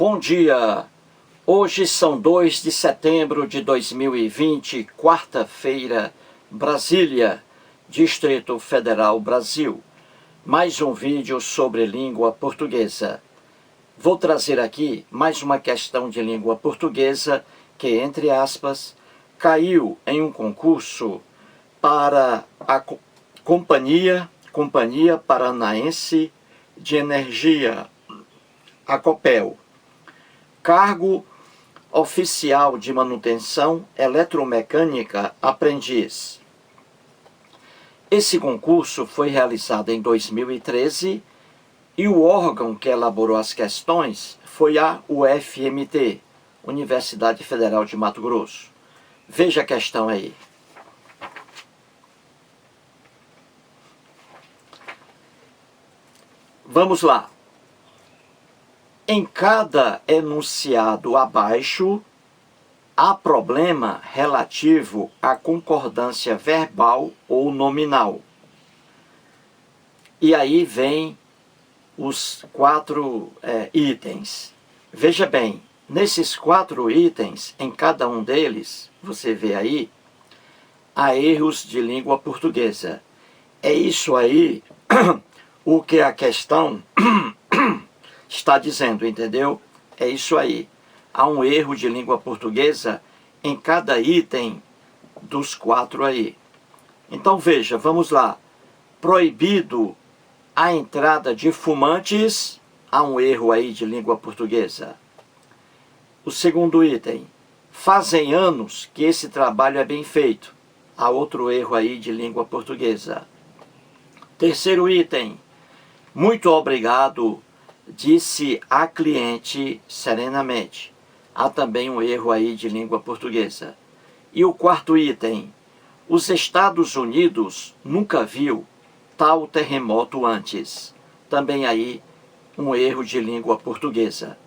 Bom dia! Hoje são 2 de setembro de 2020, quarta-feira, Brasília, Distrito Federal, Brasil. Mais um vídeo sobre língua portuguesa. Vou trazer aqui mais uma questão de língua portuguesa que, entre aspas, caiu em um concurso para a Companhia Paranaense de Energia, a Copel. Cargo oficial de manutenção eletromecânica aprendiz. Esse concurso foi realizado em 2013 e o órgão que elaborou as questões foi a UFMT, Universidade Federal de Mato Grosso. Veja a questão aí. Vamos lá. Em cada enunciado abaixo, há problema relativo à concordância verbal ou nominal. E aí vem os 4 itens. Veja bem, nesses 4 itens, em cada um deles, você vê aí, há erros de língua portuguesa. É isso aí o que a questão está dizendo, entendeu? É isso aí. Há um erro de língua portuguesa em cada item dos 4 aí. Então veja, vamos lá. Proibido a entrada de fumantes, há um erro aí de língua portuguesa. O segundo item, fazem anos que esse trabalho é bem feito, há outro erro aí de língua portuguesa. Terceiro item, muito obrigado, disse a cliente serenamente. Há também um erro aí de língua portuguesa. E o quarto item, os Estados Unidos nunca viu tal terremoto antes. Também aí um erro de língua portuguesa.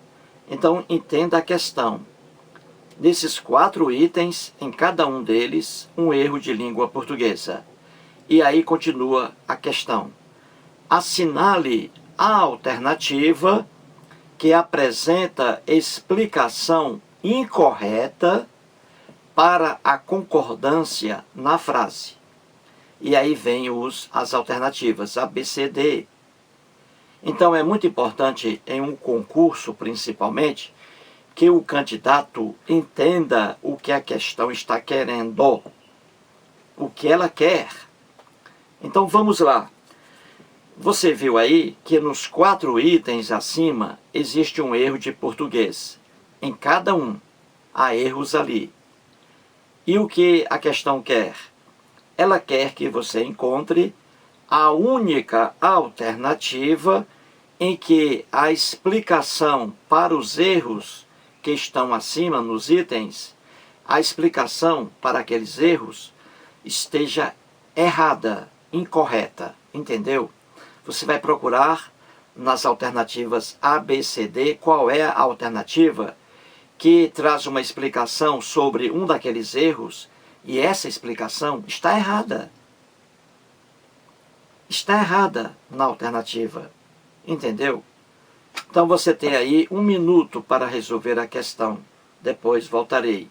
Então entenda a questão. Nesses 4 itens, em cada um deles, um erro de língua portuguesa. E aí continua a questão. Assinale a alternativa que apresenta explicação incorreta para a concordância na frase. E aí vem as alternativas A, B, C, D. Então é muito importante em um concurso, principalmente, que o candidato entenda o que a questão está querendo, o que ela quer. Então vamos lá. Você viu aí que nos 4 itens acima existe um erro de português. Em cada um há erros ali. E o que a questão quer? Ela quer que você encontre a única alternativa em que a explicação para os erros que estão acima nos itens, a explicação para aqueles erros esteja errada, incorreta, entendeu? Você vai procurar nas alternativas A, B, C, D, qual é a alternativa que traz uma explicação sobre um daqueles erros e essa explicação está errada. Está errada na alternativa, entendeu? Então você tem aí 1 minuto para resolver a questão. Depois voltarei.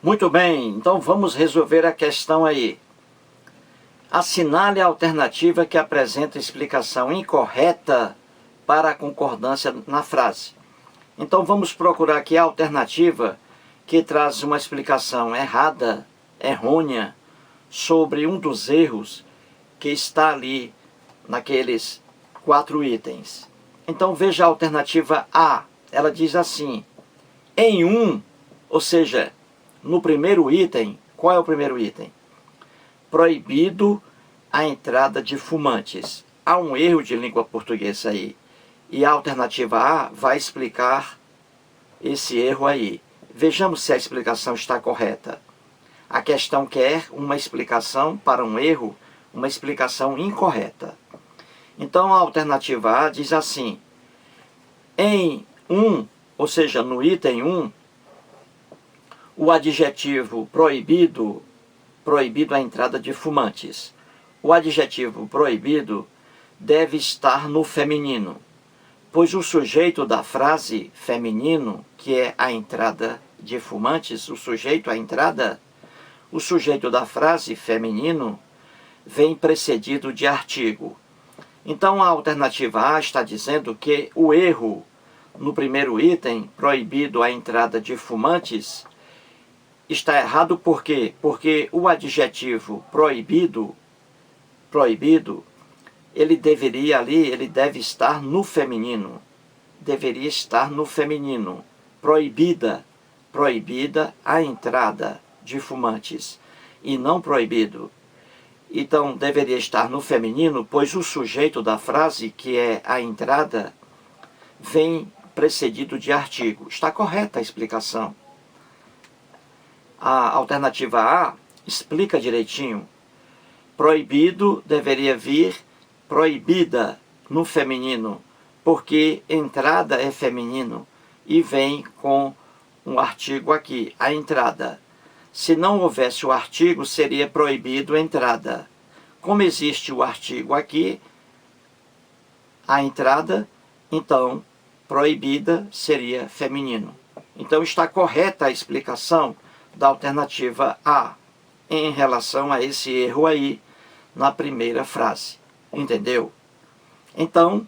Muito bem, então vamos resolver a questão aí. Assinale a alternativa que apresenta explicação incorreta para a concordância na frase. Então vamos procurar aqui a alternativa que traz uma explicação errada, errônea, sobre um dos erros que está ali naqueles 4 itens. Então veja a alternativa A. Ela diz assim: em um, ou seja, no primeiro item, qual é o primeiro item? Proibido a entrada de fumantes. Há um erro de língua portuguesa aí. E a alternativa A vai explicar esse erro aí. Vejamos se a explicação está correta. A questão quer uma explicação para um erro, uma explicação incorreta. Então a alternativa A diz assim: em um, ou seja, no item 1, o adjetivo proibido, proibido a entrada de fumantes. O adjetivo proibido deve estar no feminino, pois o sujeito da frase feminino, que é a entrada de fumantes, o sujeito da frase feminino vem precedido de artigo. Então a alternativa A está dizendo que o erro no primeiro item, proibido a entrada de fumantes, está errado por quê? Porque o adjetivo proibido, ele deve estar no feminino. Deveria estar no feminino. Proibida a entrada de fumantes e não proibido. Então deveria estar no feminino, pois o sujeito da frase, que é a entrada, vem precedido de artigo. Está correta a explicação. A alternativa A explica direitinho. Proibido deveria vir proibida no feminino, porque entrada é feminino e vem com um artigo aqui, a entrada. Se não houvesse o artigo, seria proibido entrada. Como existe o artigo aqui, a entrada, então proibida seria feminino. Então está correta a explicação da alternativa A em relação a esse erro aí na primeira frase. Entendeu? Então,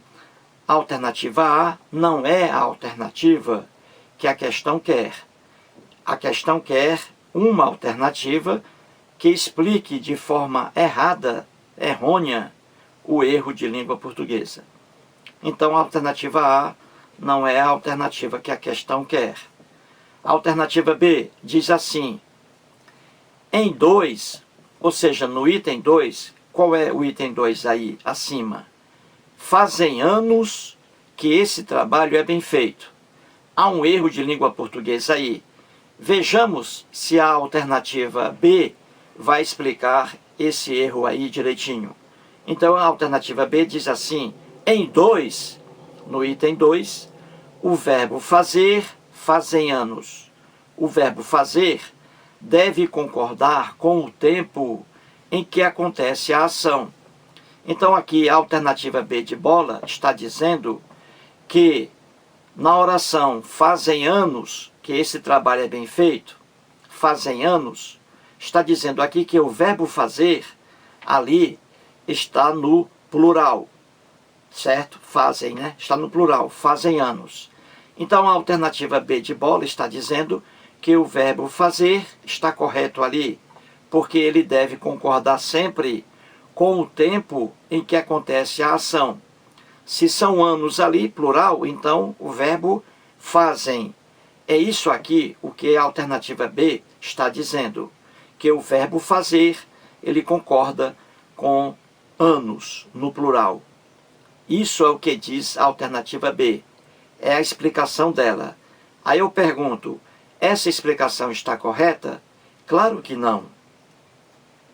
a alternativa A não é a alternativa que a questão quer. A questão quer uma alternativa que explique de forma errada, errônea, o erro de língua portuguesa. Então, a alternativa A não é a alternativa que a questão quer. A alternativa B diz assim: em 2, ou seja, no item 2, qual é o item 2 aí, acima? Fazem anos que esse trabalho é bem feito. Há um erro de língua portuguesa aí. Vejamos se a alternativa B vai explicar esse erro aí direitinho. Então a alternativa B diz assim: em 2, no item 2, o verbo fazer, fazem anos. O verbo fazer deve concordar com o tempo em que acontece a ação. Então aqui a alternativa B de bola está dizendo que na oração fazem anos que esse trabalho é bem feito, fazem anos, está dizendo aqui que o verbo fazer ali está no plural, certo? Fazem, né? Está no plural, fazem anos. Então a alternativa B de bola está dizendo que o verbo fazer está correto ali, porque ele deve concordar sempre com o tempo em que acontece a ação. Se são anos ali, plural, então o verbo fazem. É isso aqui o que a alternativa B está dizendo, que o verbo fazer, ele concorda com anos, no plural. Isso é o que diz a alternativa B. É a explicação dela. Aí eu pergunto, essa explicação está correta? Claro que não.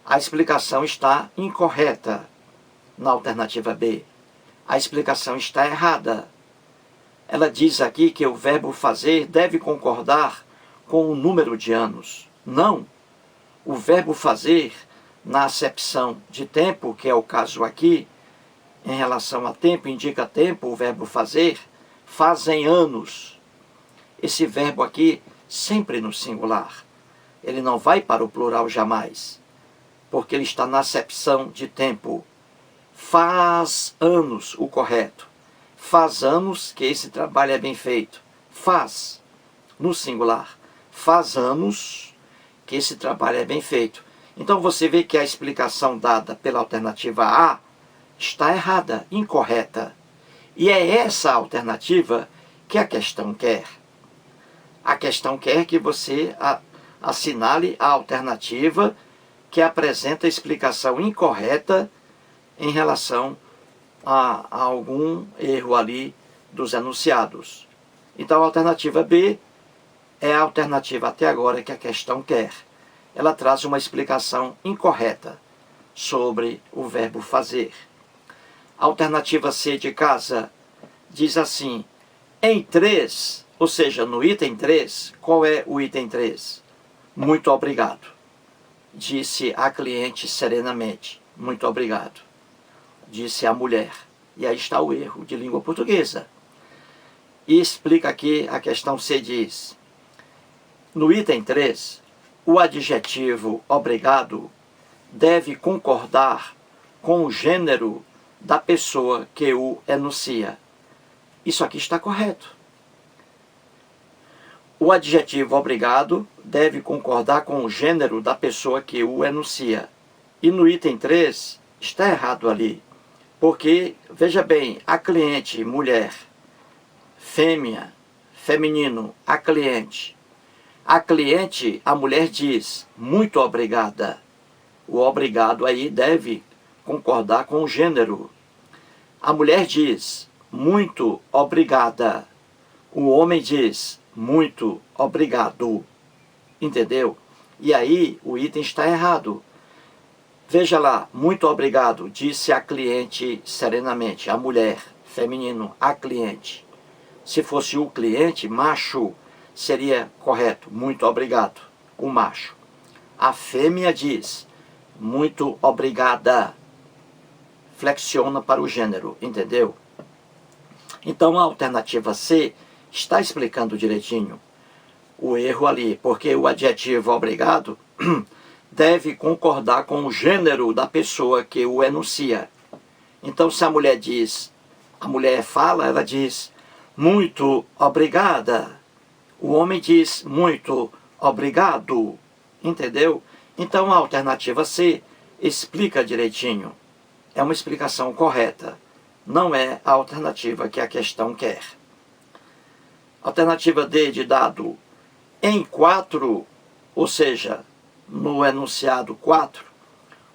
A explicação está incorreta na alternativa B. A explicação está errada. Ela diz aqui que o verbo fazer deve concordar com o número de anos. Não. O verbo fazer, na acepção de tempo, que é o caso aqui, em relação a tempo, indica tempo, o verbo fazer, fazem anos. Esse verbo aqui, sempre no singular. Ele não vai para o plural jamais, porque ele está na acepção de tempo. Faz anos, o correto. Faz anos que esse trabalho é bem feito. Faz, no singular. Faz anos que esse trabalho é bem feito. Então você vê que a explicação dada pela alternativa A está errada, incorreta. E é essa alternativa que a questão quer. A questão quer que você assinale a alternativa que apresenta a explicação incorreta em relação a algum erro ali dos enunciados. Então a alternativa B é a alternativa até agora que a questão quer. Ela traz uma explicação incorreta sobre o verbo fazer. A alternativa C de casa diz assim: em 3, ou seja, no item 3, qual é o item 3? Muito obrigado. Disse a cliente serenamente. Muito obrigado. Disse a mulher. E aí está o erro de língua portuguesa. E explica aqui, a questão C diz: no item 3, o adjetivo obrigado deve concordar com o gênero da pessoa que o enuncia. Isso aqui está correto. O adjetivo obrigado deve concordar com o gênero da pessoa que o enuncia. E no item 3 está errado ali. Porque, veja bem, a cliente, mulher, fêmea, feminino, a cliente. A cliente, a mulher diz, muito obrigada. O obrigado aí deve concordar com o gênero. A mulher diz, muito obrigada. O homem diz, muito obrigado. Entendeu? E aí o item está errado. Veja lá, muito obrigado, disse a cliente serenamente. A mulher, feminino, a cliente. Se fosse o cliente, macho, seria correto, muito obrigado, o macho. A fêmea diz, muito obrigada. Flexiona para o gênero, entendeu? Então a alternativa C está explicando direitinho o erro ali, porque o adjetivo obrigado deve concordar com o gênero da pessoa que o enuncia. Então se a mulher diz, a mulher fala, ela diz, muito obrigada. O homem diz, muito obrigado. Entendeu? Então a alternativa C explica direitinho. É uma explicação correta. Não é a alternativa que a questão quer. Alternativa D de dado. Em 4, ou seja, no enunciado 4,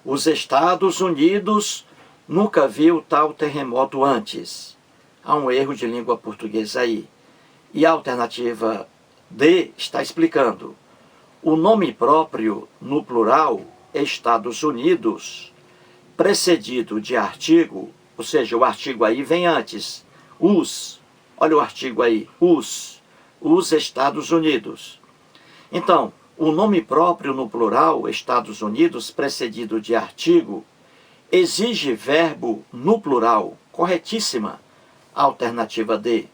os Estados Unidos nunca viu tal terremoto antes. Há um erro de língua portuguesa aí. E a alternativa D está explicando. O nome próprio, no plural, Estados Unidos, precedido de artigo, ou seja, o artigo aí vem antes. Os, olha o artigo aí, os Estados Unidos. Então, o nome próprio no plural, Estados Unidos, precedido de artigo, exige verbo no plural. Corretíssima a alternativa D.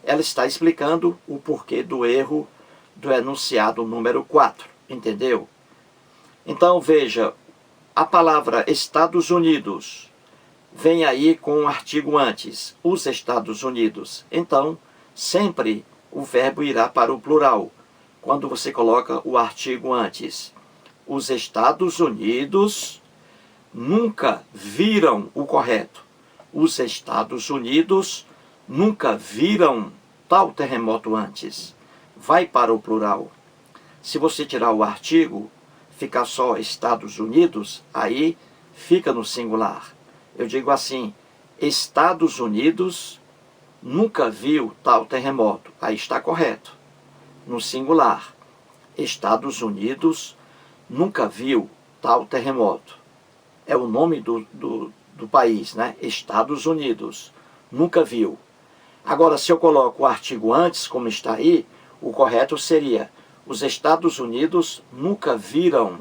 Ela está explicando o porquê do erro do enunciado número 4. Entendeu? Então, veja, a palavra Estados Unidos vem aí com um artigo antes, os Estados Unidos. Então, sempre o verbo irá para o plural, quando você coloca o artigo antes. Os Estados Unidos nunca viram o correto. Os Estados Unidos nunca viram tal terremoto antes. Vai para o plural. Se você tirar o artigo, ficar só Estados Unidos, aí fica no singular. Eu digo assim, Estados Unidos nunca viu tal terremoto. Aí está correto. No singular, Estados Unidos nunca viu tal terremoto. É o nome do país, né? Estados Unidos. Nunca viu. Agora, se eu coloco o artigo antes, como está aí, o correto seria: os Estados Unidos nunca viram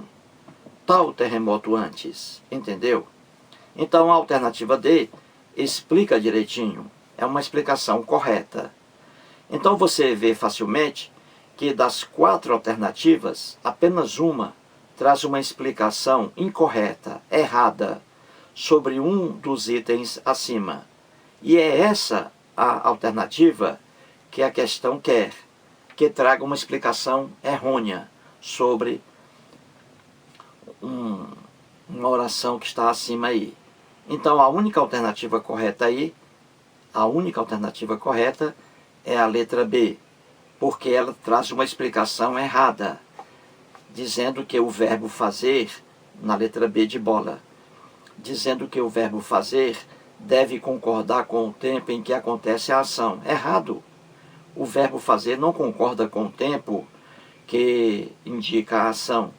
tal terremoto antes. Entendeu? Então, a alternativa D explica direitinho. É uma explicação correta. Então, você vê facilmente que das 4 alternativas, apenas uma traz uma explicação incorreta, errada, sobre um dos itens acima. E é essa a alternativa que a questão quer, que traga uma explicação errônea sobre uma oração que está acima aí. Então a única alternativa correta aí, a única alternativa correta é a letra B, porque ela traz uma explicação errada, dizendo que o verbo fazer, na letra B de bola, dizendo que o verbo fazer deve concordar com o tempo em que acontece a ação. Errado. O verbo fazer não concorda com o tempo que indica a ação.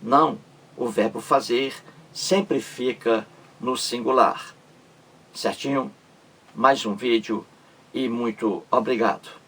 Não. O verbo fazer sempre fica no singular. Certinho? Mais um vídeo e muito obrigado.